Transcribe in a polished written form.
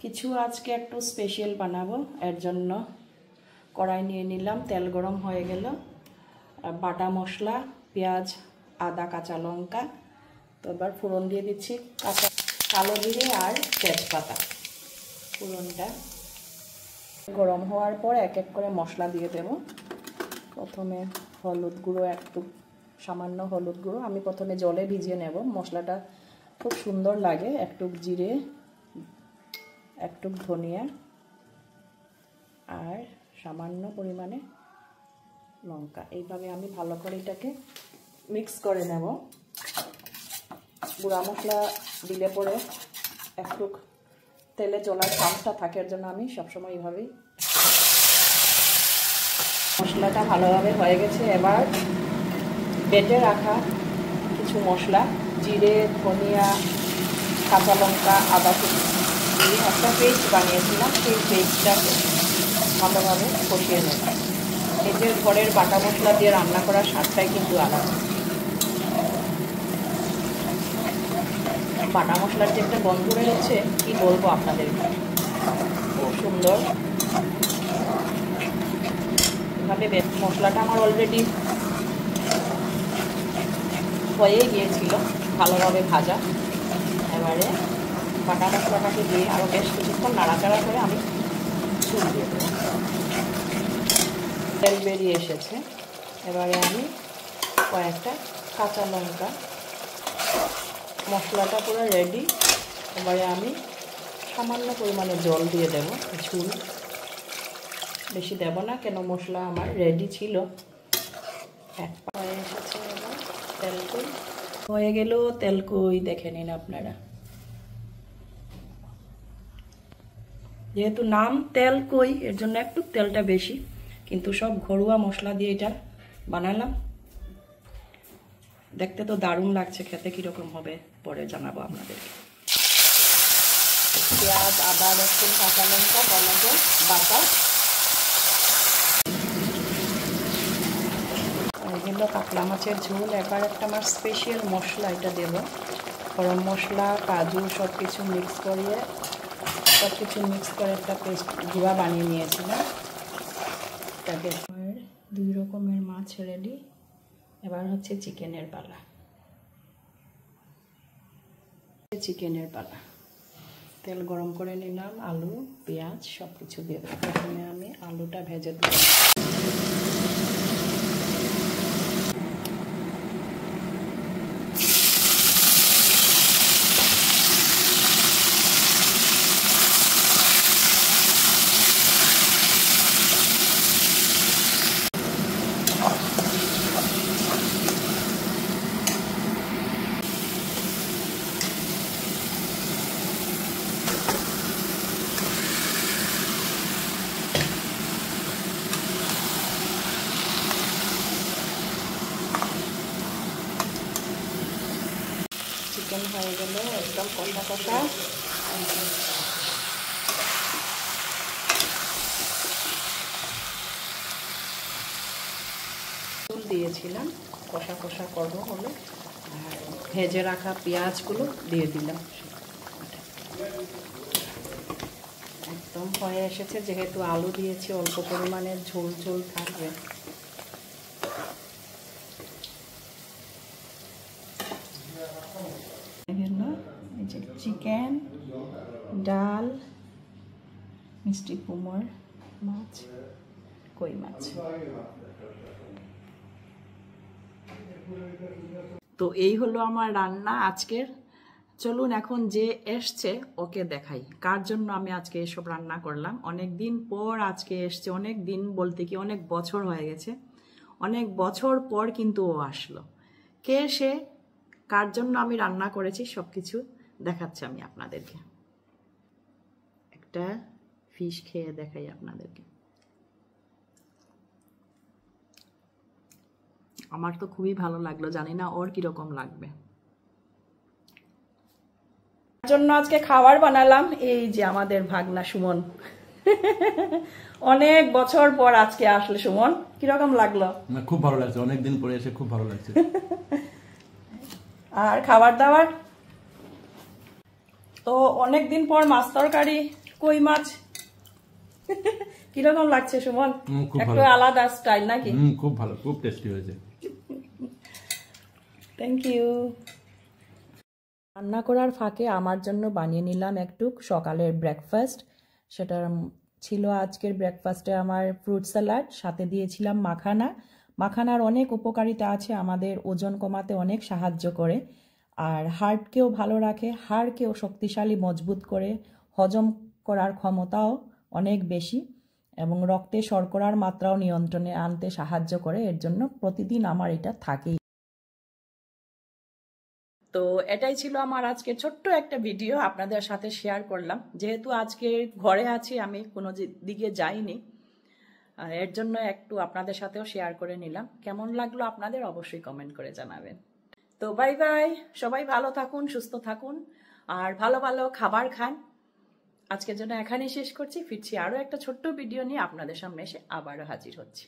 কিছু আজকে একটু স্পেশাল বানাবো, এর জন্য কড়াই নিয়ে নিলাম। তেল গরম হয়ে গেল, বাটা মশলা, পেঁয়াজ, আদা, কাঁচা লঙ্কা। তো এবার ফোড়ন দিয়ে দিচ্ছি কালো জিরে আর তেজপাতা। ফোড়নটা গরম হওয়ার পর এক এক করে মশলা দিয়ে দেব। প্রথমে হলুদ গুঁড়ো, একটু সামান্য হলুদ গুঁড়ো আমি প্রথমে জলে ভিজিয়ে নেব। মশলাটা খুব সুন্দর লাগে। একটু জিরে, একটু ধনিয়া আর সামান্য পরিমাণে লঙ্কা। এইভাবে আমি ভালো করে এটাকে মিক্স করে নেব। গুঁড়া মশলা দিলে পরে একটু তেলে জ্বলার চান্সটা থাকে, এর জন্য আমি সবসময় এইভাবেই। মশলাটা ভালোভাবে হয়ে গেছে। এবার বেটে রাখা কিছু মশলা, জিরে, ধনিয়া, কাঁচা লঙ্কা, আদা দিয়ে একটা পেস্ট বানিয়েছিলাম, সেই পেস্টটাকে ভালোভাবে কষিয়ে নেব। নিজের ঘরের বাটা মশলা দিয়ে রান্না করার স্বাদটাই কিন্তু আলাদা। বাটা মশলার যে একটা গন্ধ বেরোচ্ছে, কি বলবো আপনাদেরকে, খুব সুন্দর। এভাবে মশলাটা আমার অলরেডি হয়ে গিয়েছিল, ভালোভাবে ভাজা। এবারে বাটা মশলাটাকে দিয়ে আরও বেশ কিছুক্ষণ নাড়াচাড়া করে আমি চুল দিয়ে দেবো। তেল বেরিয়ে এসেছে। এবারে আমি কয়েকটা কাঁচা লঙ্কা, মশলাটা পুরো রেডি। এবারে আমি সামান্য পরিমাণে জল দিয়ে দেবো, ঝুল বেশি দেব না, কেন মশলা আমার রেডি ছিল। এক হয়ে এসেছে। এবার তেলকই হয়ে গেল। তেলকই দেখে নিন আপনারা। যেহেতু নাম তেলকই, এর জন্য একটু তেলটা বেশি, কিন্তু সব ঘরোয়া মশলা দিয়ে এটা বানালাম। দেখতে তো দারুণ লাগছে, খেতে কীরকম হবে পরে জানাবো আপনাদেরকে। পেঁয়াজ, আদা, রসুন, কাঁচা লঙ্কা, টমেটো বাটা, এগুলো কাতলা মাছের ঝোল। এবার একটা আমার স্পেশাল মশলা, এটা দেব। গরম মশলা, কাজু সব কিছু মিক্স করে একটা পেস্ট গুঁড়া বানিয়ে নিয়েছিলাম। এটাকে 2 রকমের মাছ রেডি। এবার হচ্ছে চিকেনের পালা। তেল গরম করে নিলাম, আলু, পেঁয়াজ সব কিছু দিয়ে দেবো। প্রথমে আমি আলুটা ভেজে দেব। চিকেন হয়ে গেল একদম কষা কষা। চুল দিয়েছিলাম, কষা কষা করবো হলে, আর ভেজে রাখা পেঁয়াজগুলো দিয়ে দিলাম। একদম হয়ে এসেছে। যেহেতু আলু দিয়েছি, অল্প পরিমাণের ঝোল ঝোল থাকবে। চিকেন, ডাল, মিষ্টি কুমড় মাছ, কই মাছ। তো এই হলো আমার রান্না আজকের। চলুন এখন যে এসছে ওকে দেখাই, কার জন্য আমি আজকে এসব রান্না করলাম। অনেক দিন পর আজকে এসছে। অনেক দিন বলতে কি অনেক বছর হয়ে গেছে। অনেক বছর পর কিন্তু ও আসলো। কে সে, কার জন্য আমি রান্না করেছি, সব কিছু দেখাচ্ছি আমি আপনাদেরকে। একটা ফিশ খেয়ে দেখাই আপনাদেরকে। আমার তো খুবই ভালো লাগলো, জানি না ওর কিরকম লাগবে। জন্য আজকে খাবার বানালাম এই যে আমাদের ভাগনা সুমন। অনেক বছর পর আজকে আসলে সুমন, কিরকম লাগলো? না, খুব ভালো লাগছে, অনেকদিন পরে এসে খুব ভালো লাগছে। আর খাবার দাবার তো অনেকদিন পর মাছ তরকারি কই মাছ কিরকম লাগছে সুমন? খুব একটু ভালো। আলাদা স্টাইল নাকি? খুব ভালো, খুব টেস্টি হয়েছে। Thank you. রান্না করার ফাঁকে আমার জন্য বানিয়ে নিলাম একটু সকালের ব্রেকফাস্ট। সেটা ছিল আজকের ব্রেকফাস্টে আমার ফ্রুট স্যালাড, সাথে দিয়েছিলাম মাখানা। মাখানার অনেক উপকারিতা আছে, আমাদের ওজন কমাতে অনেক সাহায্য করে, আর হার্টকেও ভালো রাখে, হাড়কেও শক্তিশালী মজবুত করে, হজম করার ক্ষমতাও অনেক বেশি এবং রক্তে শর্করার মাত্রাও নিয়ন্ত্রণে আনতে সাহায্য করে। এর জন্য প্রতিদিন আমার এটা থাকেই। তো এটাই ছিল আমার আজকে ছোট্ট একটা ভিডিও, আপনাদের সাথে শেয়ার করলাম। যেহেতু আজকে ঘরে আছি, আমি কোনো দিকে যাইনি, এর জন্য একটু আপনাদের সাথেও শেয়ার করে নিলাম। কেমন লাগলো আপনাদের অবশ্যই কমেন্ট করে জানাবেন। তো বাই বাই, সবাই ভালো থাকুন, সুস্থ থাকুন, আর ভালো ভালো খাবার খান। আজকের জন্য এখানেই শেষ করছি, ফিরছি আরও একটা ছোট্ট ভিডিও নিয়ে আপনাদের সামনে এসে আবারও হাজির হচ্ছি।